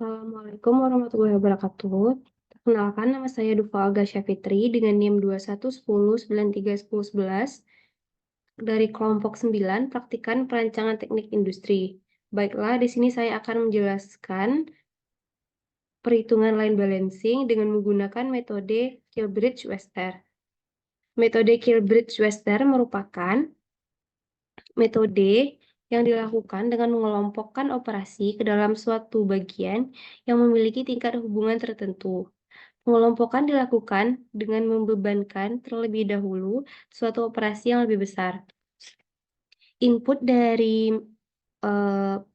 Assalamualaikum warahmatullahi wabarakatuh. Perkenalkan, nama saya Dufa Agasha Fitri dengan NIM 2110931011 dari kelompok 9 Praktikan Perancangan Teknik Industri. Baiklah, di sini saya akan menjelaskan perhitungan line balancing dengan menggunakan metode Kilbridge-Webster. Metode Kilbridge-Webster merupakan metode yang dilakukan dengan mengelompokkan operasi ke dalam suatu bagian yang memiliki tingkat hubungan tertentu. Pengelompokan dilakukan dengan membebankan terlebih dahulu suatu operasi yang lebih besar. Input dari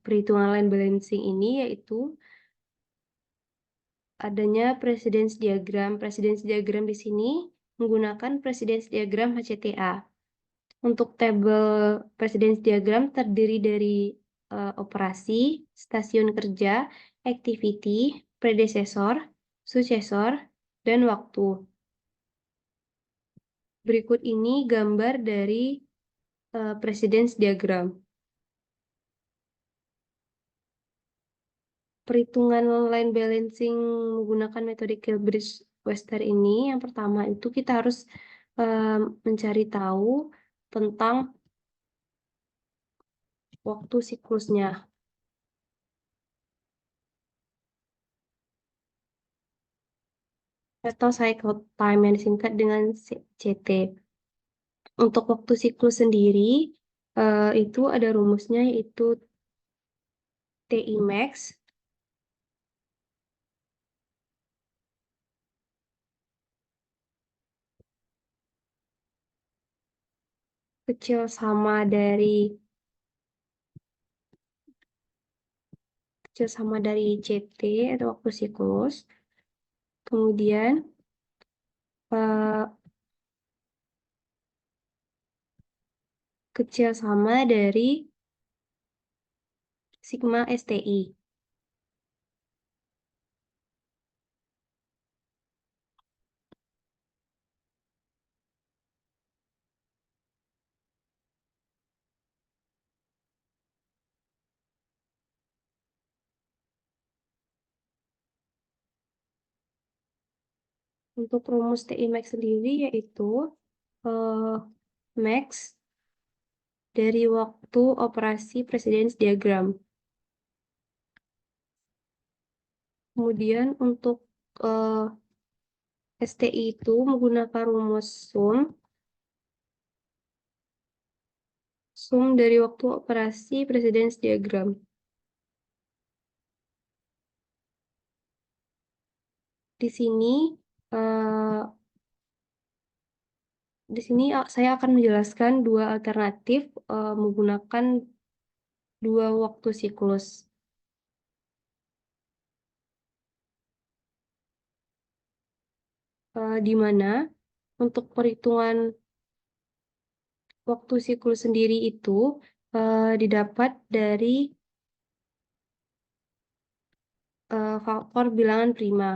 perhitungan line balancing ini yaitu adanya precedence diagram. Precedence diagram di sini menggunakan precedence diagram HCTA. Untuk tabel precedence diagram terdiri dari operasi, stasiun kerja, activity, predecessor, successor, dan waktu. Berikut ini gambar dari precedence diagram. Perhitungan line balancing menggunakan metode Kilbridge-Webster ini, yang pertama itu kita harus mencari tahu tentang waktu siklusnya atau cycle time yang disingkat dengan CT. Untuk waktu siklus sendiri, itu ada rumusnya yaitu TI max kecil sama dari CT atau waktu siklus. Kemudian kecil sama dari sigma STI. Untuk rumus TI max sendiri yaitu eh, max dari waktu operasi precedence diagram. Kemudian untuk STI itu menggunakan rumus sum dari waktu operasi precedence diagram. Di sini eh, saya akan menjelaskan dua alternatif menggunakan dua waktu siklus. Di mana untuk perhitungan waktu siklus sendiri itu didapat dari faktor bilangan prima.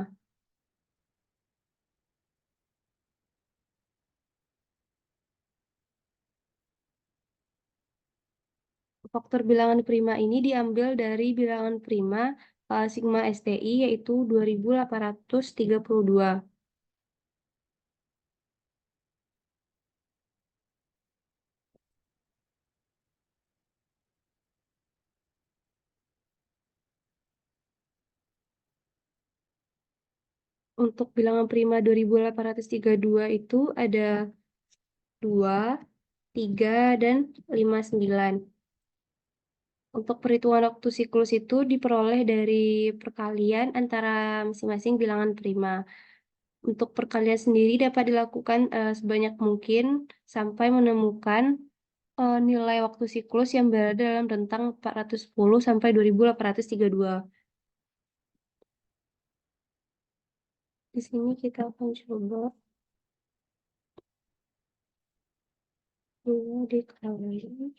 Faktor bilangan prima ini diambil dari bilangan prima sigma STI yaitu 2832. Untuk bilangan prima 2832 itu ada 2, 3, dan 59. Untuk perhitungan waktu siklus itu diperoleh dari perkalian antara masing-masing bilangan prima. Untuk perkalian sendiri dapat dilakukan sebanyak mungkin sampai menemukan nilai waktu siklus yang berada dalam rentang 410 sampai 2832. Di sini kita akan coba dulu dikali.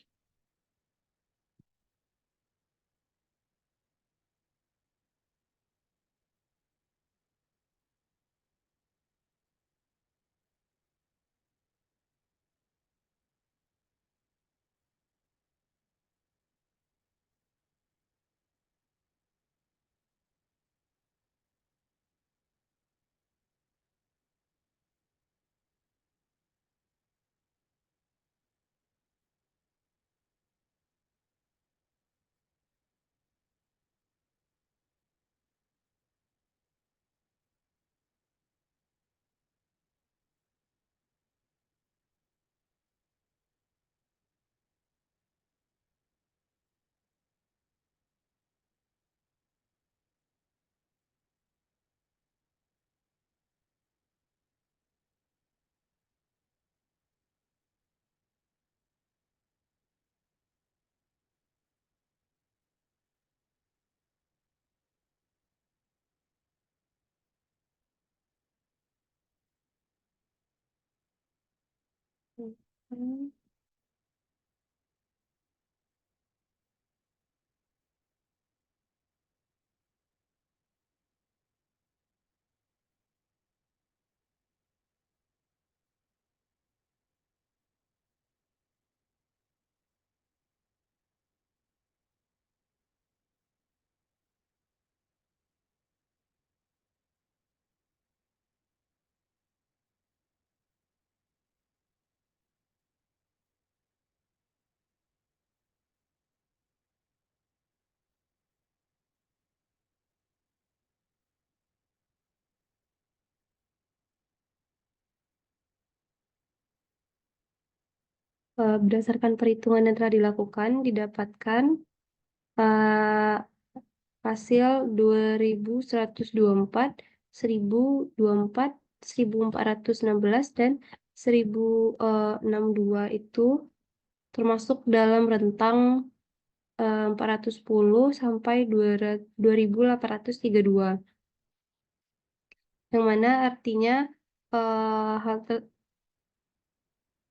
Hmm. Berdasarkan perhitungan yang telah dilakukan, didapatkan eh, hasil 2124, 1024, 1416, dan 1062 itu termasuk dalam rentang 410 sampai 2832. Yang mana artinya eh, hal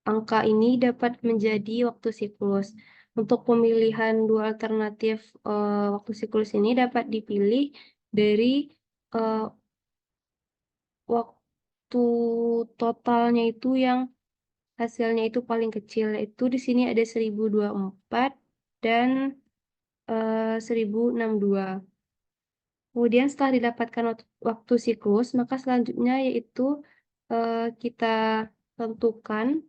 angka ini dapat menjadi waktu siklus. Untuk pemilihan dua alternatif waktu siklus ini dapat dipilih dari eh, waktu totalnya itu yang hasilnya itu paling kecil. Itu di sini ada 1024 dan 1062. Kemudian setelah didapatkan waktu siklus, maka selanjutnya yaitu kita tentukan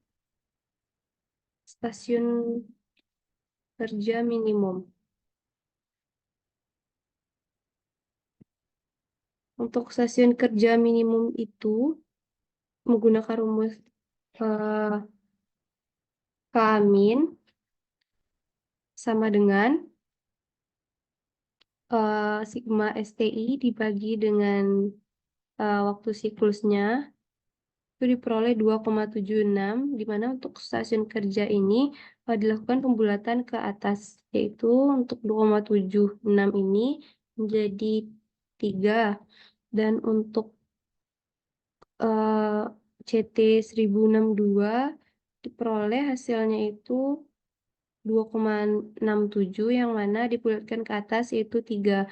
stasiun kerja minimum. Untuk stasiun kerja minimum itu menggunakan rumus eh, K-min sama dengan sigma STI dibagi dengan waktu siklusnya itu diperoleh 2,76, di mana untuk stasiun kerja ini dilakukan pembulatan ke atas, yaitu untuk 2,76 ini menjadi 3, dan untuk CT 1062 diperoleh hasilnya itu 2,67, yang mana dibulatkan ke atas yaitu 3.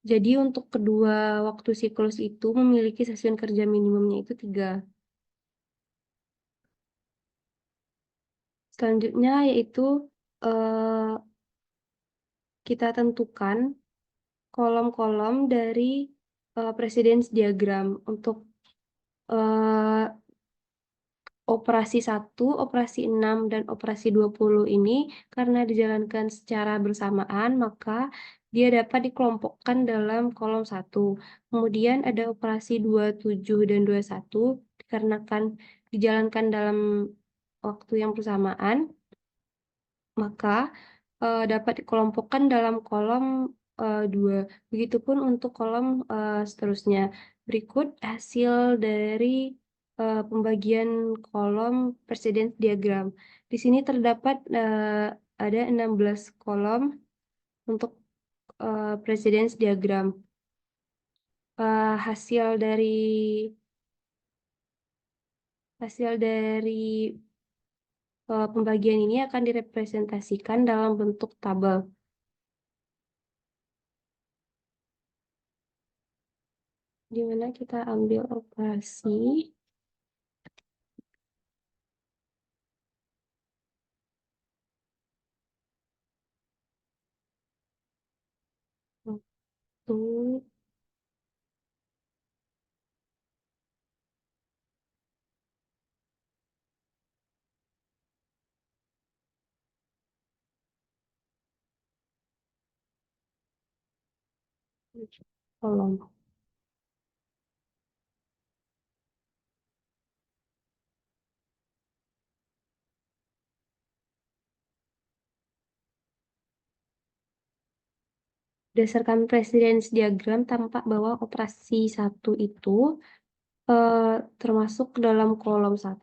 Jadi untuk kedua waktu siklus itu memiliki stasiun kerja minimumnya itu 3. Selanjutnya yaitu eh, kita tentukan kolom-kolom dari presence diagram untuk eh, operasi 1, operasi 6, dan operasi 20 ini karena dijalankan secara bersamaan, maka dia dapat dikelompokkan dalam kolom 1. Kemudian ada operasi 27 dan 21 dikarenakan dijalankan dalam waktu yang bersamaan, maka dapat dikelompokkan dalam kolom 2. Begitupun untuk kolom seterusnya. Berikut hasil dari pembagian kolom presiden diagram. Di sini terdapat ada 16 kolom untuk presiden diagram. Hasil dari pembagian ini akan direpresentasikan dalam bentuk tabel. Di mana kita ambil operasi. Satu, kolom. Berdasarkan presiden diagram tampak bahwa operasi 1 itu eh, termasuk ke dalam kolom 1,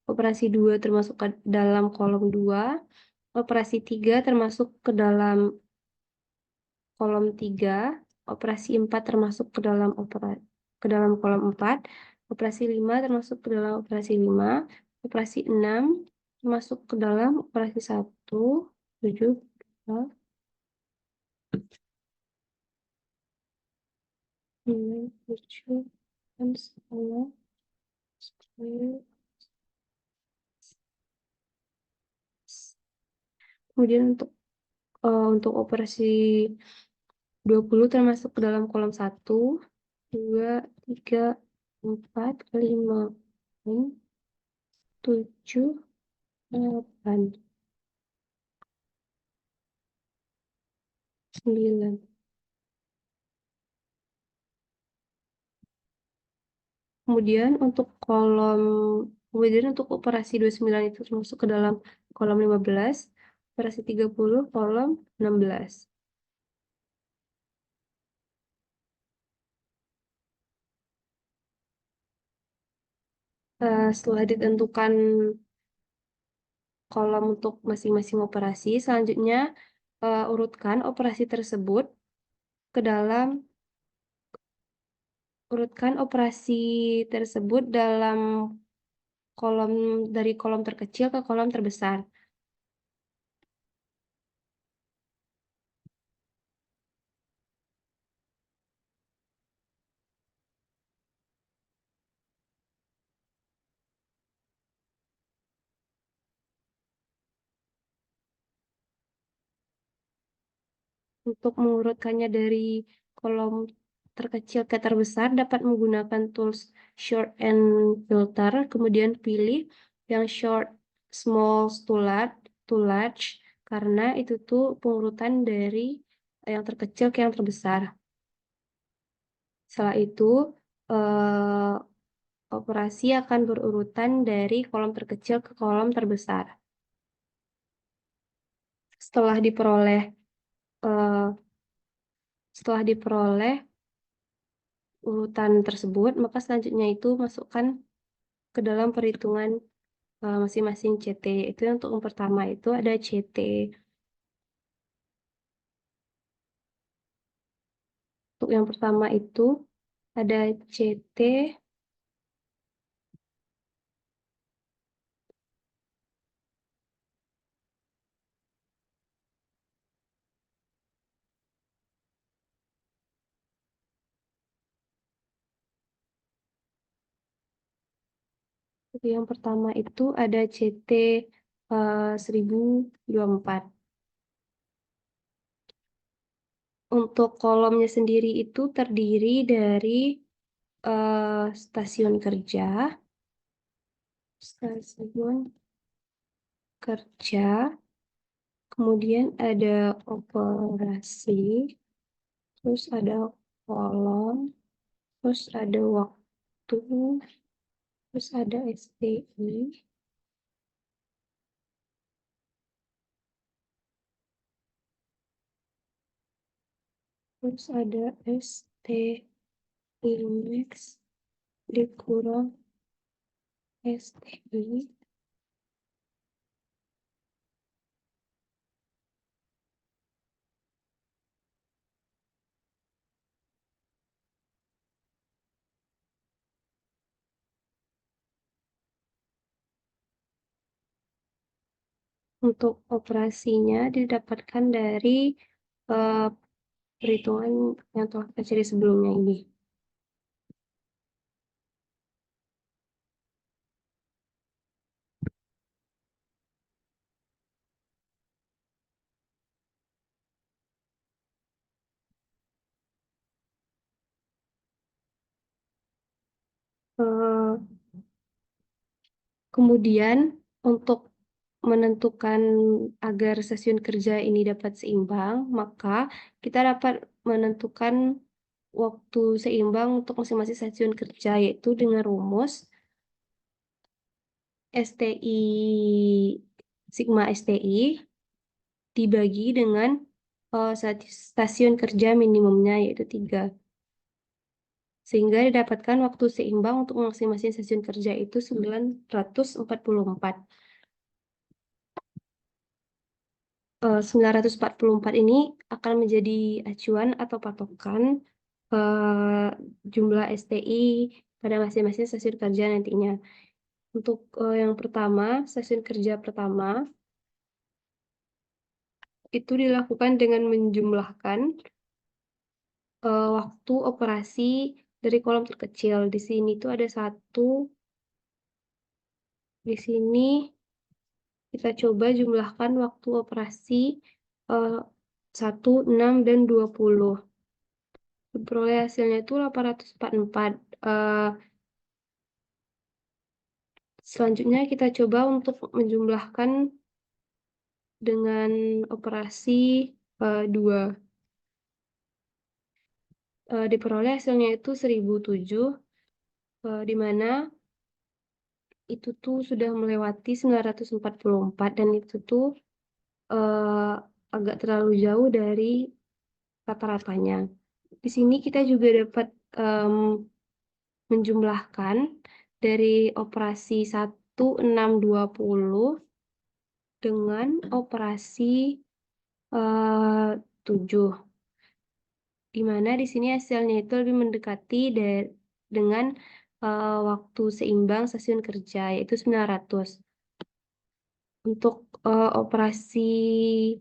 operasi 2 termasuk ke dalam kolom 2, operasi 3 termasuk ke dalam kolom 3, operasi 4 termasuk ke dalam kolom 4, operasi 5 termasuk ke dalam operasi 5, operasi 6 masuk ke dalam operasi 1, 7, 2, 9, 7, dan 10, 10. Kemudian untuk operasi 20 termasuk ke dalam kolom 1, 2, 3, 4, 5, 6, 7, 8, 9. Kemudian untuk operasi 29 itu masuk ke dalam kolom 15, operasi 30 kolom 16. Setelah ditentukan kolom untuk masing-masing operasi, selanjutnya urutkan operasi tersebut ke dalam dalam dari kolom terkecil ke kolom terbesar. Untuk mengurutkannya dari kolom terkecil ke terbesar dapat menggunakan tools sort and filter, kemudian pilih yang sort small to large karena itu tuh pengurutan dari yang terkecil ke yang terbesar. Setelah itu eh, operasi akan berurutan dari kolom terkecil ke kolom terbesar. Setelah diperoleh eh, setelah diperoleh urutan tersebut, maka selanjutnya itu masukkan ke dalam perhitungan masing-masing CT. Itu untuk yang pertama itu ada CT. Untuk yang pertama itu ada CT yang pertama itu ada CT 1024. Untuk kolomnya sendiri itu terdiri dari stasiun kerja, kemudian ada operasi, terus ada kolom, terus ada waktu, terus ada STI, terus ada STI max dikurang STI. Untuk operasinya didapatkan dari perhitungan yang telah kita cari sebelumnya ini. Eh, Kemudian untuk menentukan agar stasiun kerja ini dapat seimbang, maka kita dapat menentukan waktu seimbang untuk masing-masing stasiun kerja, yaitu dengan rumus STI sigma STI dibagi dengan stasiun kerja minimumnya, yaitu 3. Sehingga didapatkan waktu seimbang untuk masing-masing stasiun kerja itu 944. 944 ini akan menjadi acuan atau patokan jumlah STI pada masing-masing stasiun kerja nantinya. Untuk yang pertama, stasiun kerja pertama, itu dilakukan dengan menjumlahkan waktu operasi dari kolom terkecil. Di sini tuh ada 1, di sini kita coba jumlahkan waktu operasi 1, 6, dan 20. Diperoleh hasilnya itu 844. Selanjutnya kita coba untuk menjumlahkan dengan operasi 2. Diperoleh hasilnya itu 1007, di mana itu tuh sudah melewati 944 dan itu tuh agak terlalu jauh dari rata-ratanya. Di sini kita juga dapat menjumlahkan dari operasi 1, 6, 20 dengan operasi 7. Di mana di sini hasilnya itu lebih mendekati dengan waktu seimbang stasiun kerja, yaitu 900. Untuk operasi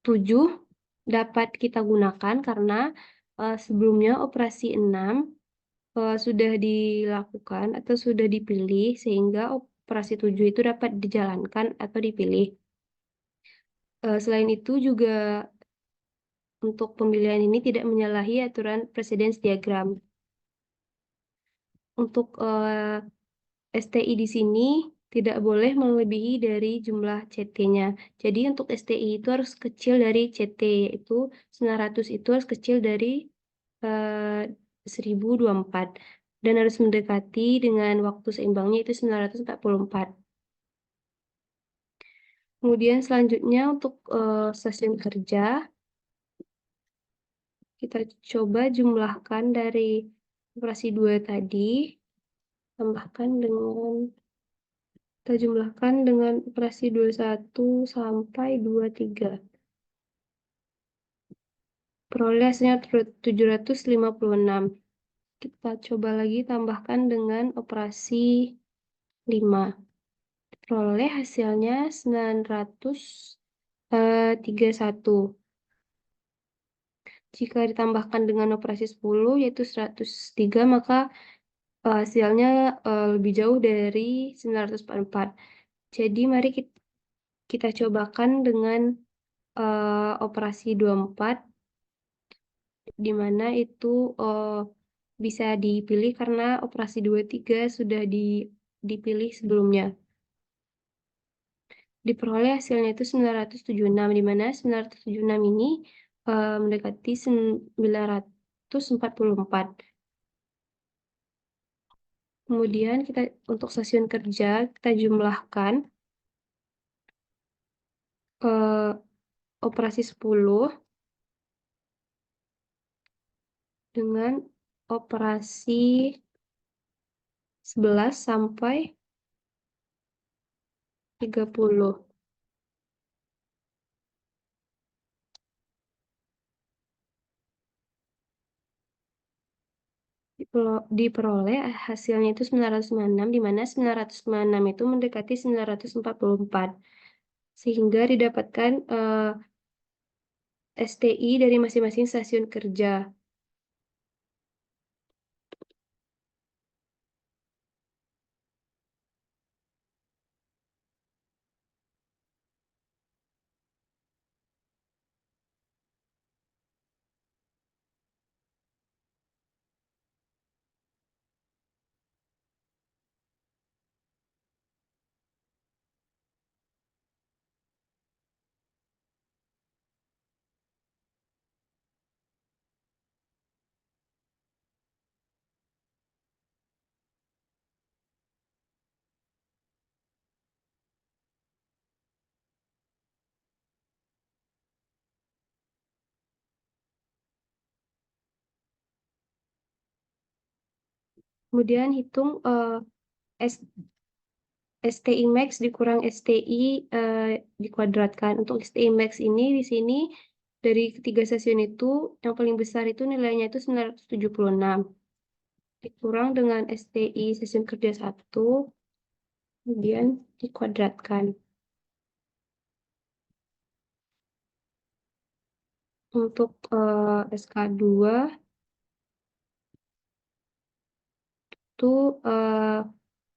7 dapat kita gunakan karena sebelumnya operasi 6 sudah dilakukan atau sudah dipilih, sehingga operasi 7 itu dapat dijalankan atau dipilih. Selain itu juga untuk pemilihan ini tidak menyalahi aturan precedence diagram. Untuk STI di sini tidak boleh melebihi dari jumlah CT-nya. Jadi untuk STI itu harus kecil dari CT, yaitu 900 itu harus kecil dari 1024. Dan harus mendekati dengan waktu seimbangnya itu 944. Kemudian selanjutnya untuk stasiun kerja, kita coba jumlahkan dari operasi 2 tadi, kita jumlahkan dengan operasi 21 sampai 23. Peroleh hasilnya 756. Kita coba lagi tambahkan dengan operasi 5. Peroleh hasilnya 931. Jika ditambahkan dengan operasi 10, yaitu 103, maka hasilnya lebih jauh dari 944. Jadi mari kita cobakan dengan operasi 24, di mana itu bisa dipilih karena operasi 23 sudah dipilih sebelumnya. Diperoleh hasilnya itu 976, di mana 976 ini mendekati 944. Kemudian untuk stasiun kerja kita jumlahkan operasi 10 dengan operasi 11 sampai 30. Diperoleh hasilnya itu 996, di mana 996 itu mendekati 944. Sehingga didapatkan STI dari masing-masing stasiun kerja. Kemudian hitung STI max dikurang STI dikuadratkan. Untuk STI max ini di sini dari ketiga stasiun itu yang paling besar itu nilainya itu 976. dikurang dengan STI sesiun kerja 1, kemudian dikuadratkan. Untuk SK2 itu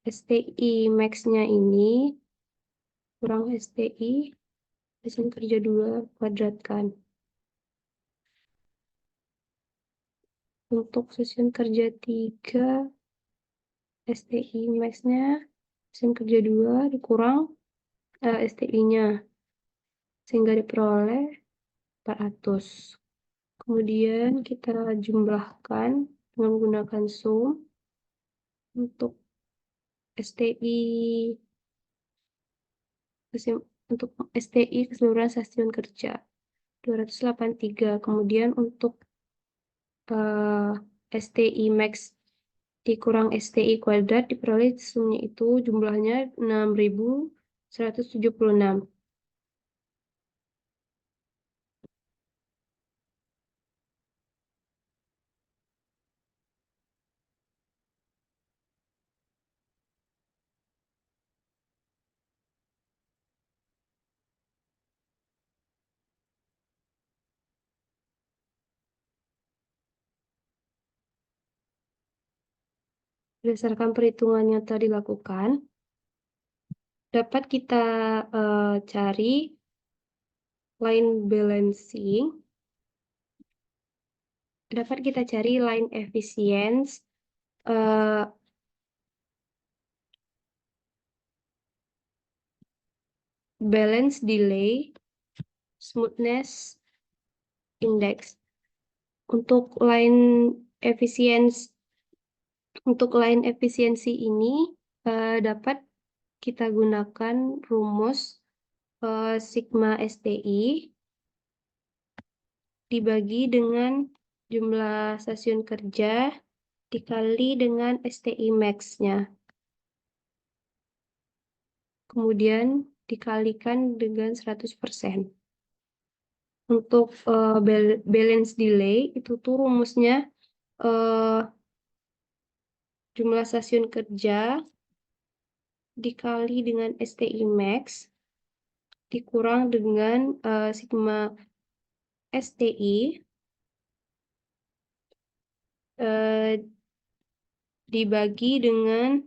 STI max-nya ini kurang STI sesiun kerja 2 kuadratkan. Untuk sesiun kerja 3, STI max-nya sesiun kerja 2 dikurang STI-nya, sehingga diperoleh 400. Kemudian kita jumlahkan dengan menggunakan sum untuk STI untuk STI keseluruhan stasiun kerja 283. Kemudian untuk STI max dikurang STI kuadrat diperoleh sumnya itu jumlahnya 6.176. Berdasarkan perhitungan yang telah dilakukan, dapat kita cari line balancing, line efficiency balance delay, smoothness index. Untuk line efisiensi ini dapat kita gunakan rumus sigma STI dibagi dengan jumlah stasiun kerja dikali dengan STI max-nya. Kemudian dikalikan dengan 100%. Untuk balance delay itu tuh rumusnya jumlah stasiun kerja dikali dengan STI max dikurang dengan sigma STI dibagi dengan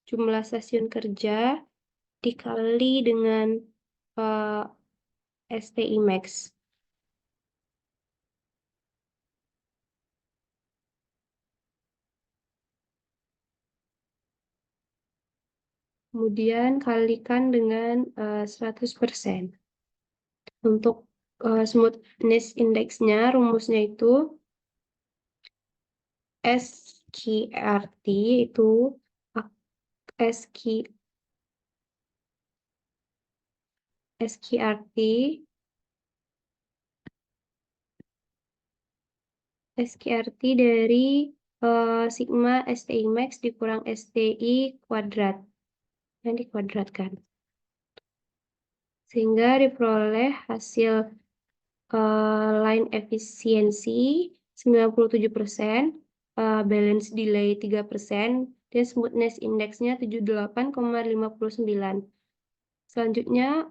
jumlah stasiun kerja dikali dengan STI max. Kemudian kalikan dengan 100%. Untuk smoothness index-nya, rumusnya itu SQRT itu SQRT dari sigma STI max dikurang STI kuadrat yang dikuadratkan. Sehingga diperoleh hasil line efisiensi 97%, balance delay 3%, dan smoothness index-nya 78,59. Selanjutnya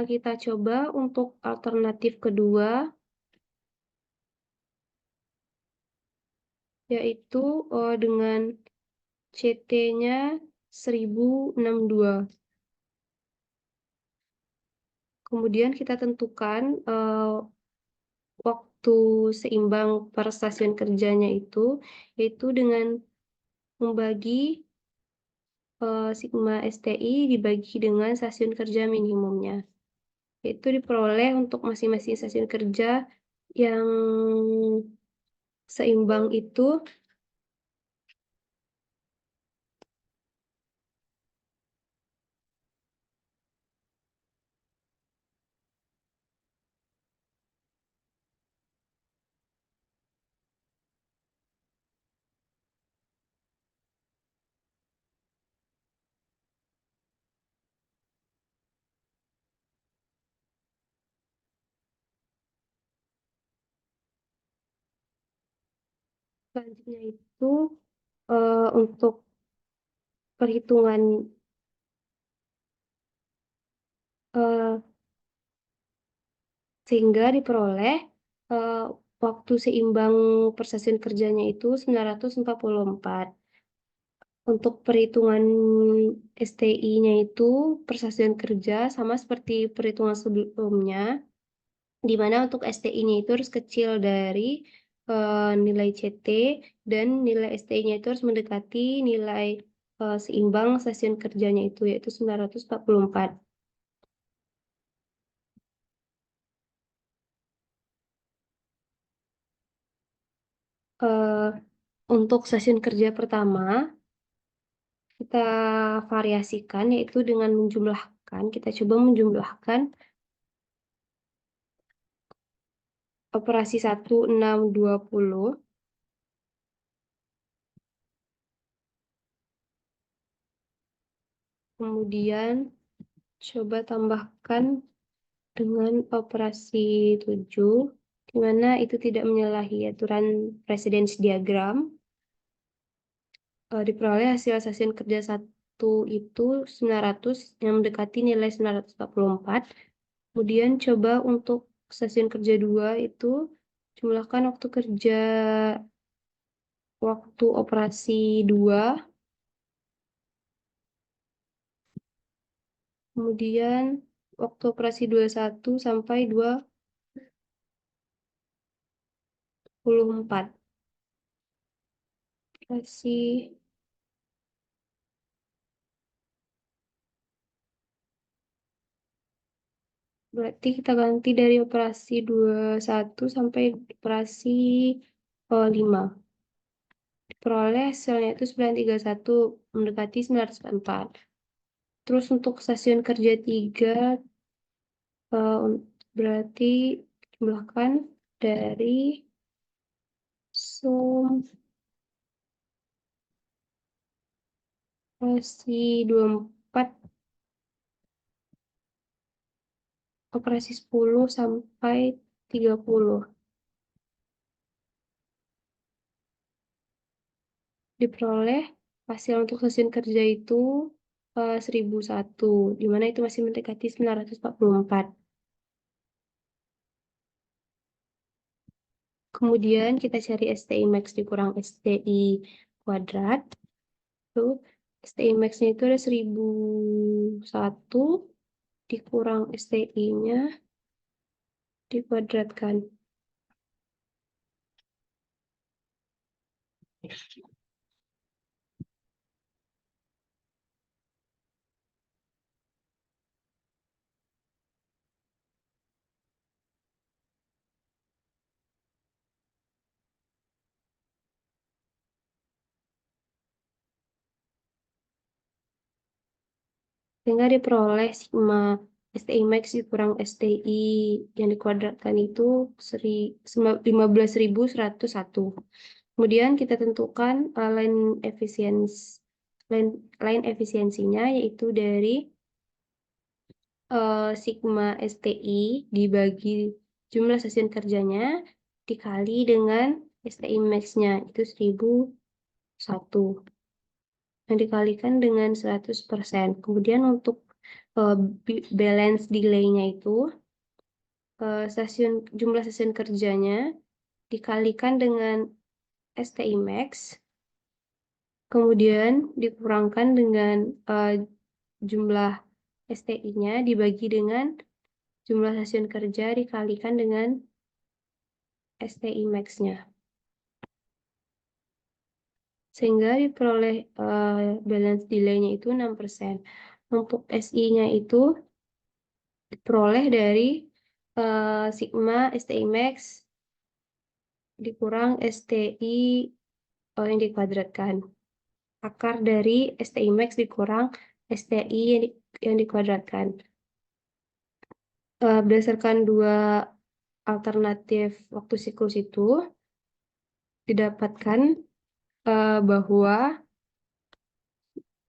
kita coba untuk alternatif kedua, yaitu dengan CT-nya 1062. Kemudian kita tentukan waktu seimbang per stasiun kerjanya itu, yaitu dengan membagi sigma STI dibagi dengan stasiun kerja minimumnya. Itu diperoleh untuk masing-masing stasiun kerja yang seimbang itu Selanjutnya itu untuk perhitungan eh, sehingga diperoleh eh, waktu seimbang per stasiun kerjanya itu 944. Untuk perhitungan STI-nya itu per stasiun kerja sama seperti perhitungan sebelumnya, di mana untuk STI-nya itu harus kecil dari nilai CT dan nilai STI-nya itu harus mendekati nilai seimbang stasiun kerjanya itu yaitu 944. Eh, untuk stasiun kerja pertama, kita variasikan yaitu dengan menjumlahkan. Kita coba menjumlahkan operasi 1620. Kemudian coba tambahkan dengan operasi 7, di mana itu tidak menyalahi aturan precedence diagram. Diperoleh hasil stasiun kerja 1 itu 900 yang mendekati nilai 944. Kemudian coba untuk stasiun kerja 2 itu jumlahkan waktu operasi 2, kemudian waktu operasi 21 sampai 24. Operasi berarti kita ganti dari operasi 21 sampai operasi 5. Diperoleh hasilnya itu 931 mendekati 904. Terus untuk stasiun kerja 3 berarti jumlahkan dari sum operasi 24, operasi 10 sampai 30. Diperoleh hasil untuk stasiun kerja itu 1001, di mana itu masih mendekati 944. Kemudian kita cari STI max dikurang STI kuadrat. Tuh, STI max-nya itu ada 1001 dikurang STI-nya dikuadratkan. Sehingga diperoleh sigma STI max dikurang STI yang dikuadratkan itu 15.101. Kemudian kita tentukan line efisiensinya yaitu dari sigma STI dibagi jumlah stasiun kerjanya dikali dengan STI max-nya itu 1001 yang dikalikan dengan 100%. Kemudian untuk balance delay-nya itu jumlah stasiun kerjanya dikalikan dengan STI max, kemudian dikurangkan dengan jumlah STI-nya dibagi dengan jumlah stasiun kerja dikalikan dengan STI max-nya. Sehingga diperoleh balance delay-nya itu 6%. Untuk SI-nya itu diperoleh dari sigma STI max dikurang STI yang dikuadratkan. Akar dari STI max dikurang STI yang dikuadratkan. Berdasarkan dua alternatif waktu siklus itu, didapatkan bahwa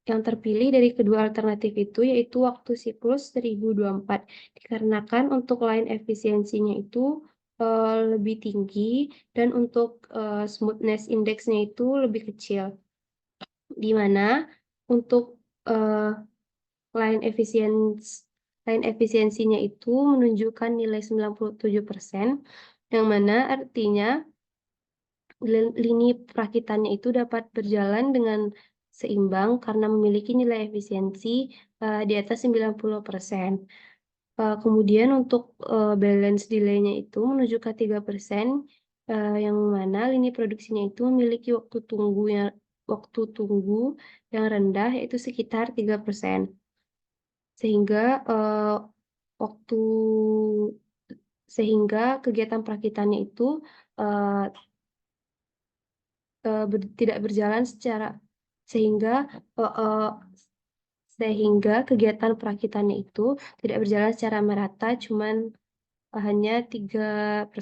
yang terpilih dari kedua alternatif itu yaitu waktu siklus 1024. Dikarenakan untuk line efisiensinya itu lebih tinggi dan untuk smoothness index-nya itu lebih kecil. Di mana untuk uh, line efisiensinya itu menunjukkan nilai 97%, yang mana artinya lini perakitannya itu dapat berjalan dengan seimbang karena memiliki nilai efisiensi di atas 90%. Kemudian untuk balance delay-nya itu menunjukkan 3%, yang mana lini produksinya itu memiliki waktu tunggu yang rendah, yaitu sekitar 3%. Sehingga waktu sehingga kegiatan perakitannya itu uh, tidak berjalan sehingga uh, uh, sehingga kegiatan perakitannya itu tidak berjalan secara merata, cuman hanya 3%.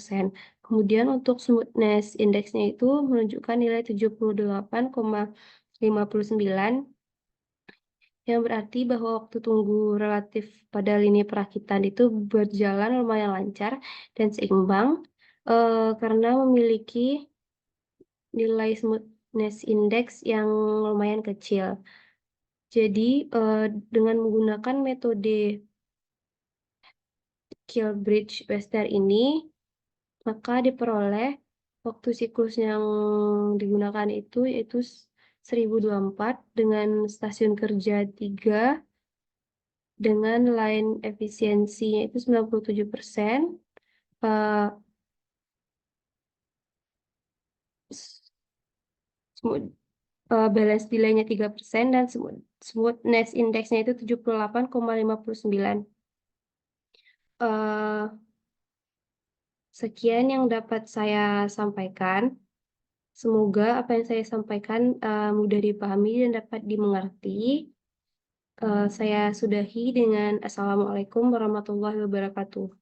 Kemudian untuk smoothness index-nya itu menunjukkan nilai 78,59, yang berarti bahwa waktu tunggu relatif pada lini perakitan itu berjalan lumayan lancar dan seimbang karena memiliki nilai smoothness index yang lumayan kecil. Jadi dengan menggunakan metode Kilbridge-Wester ini, maka diperoleh waktu siklus yang digunakan itu yaitu 1024 dengan stasiun kerja 3 dengan line efisiensinya itu 97%, uh, balance delay-nya 3%, dan smoothness index-nya itu 78,59. Sekian yang dapat saya sampaikan. Semoga apa yang saya sampaikan mudah dipahami dan dapat dimengerti. Saya sudahi dengan Assalamualaikum warahmatullahi wabarakatuh.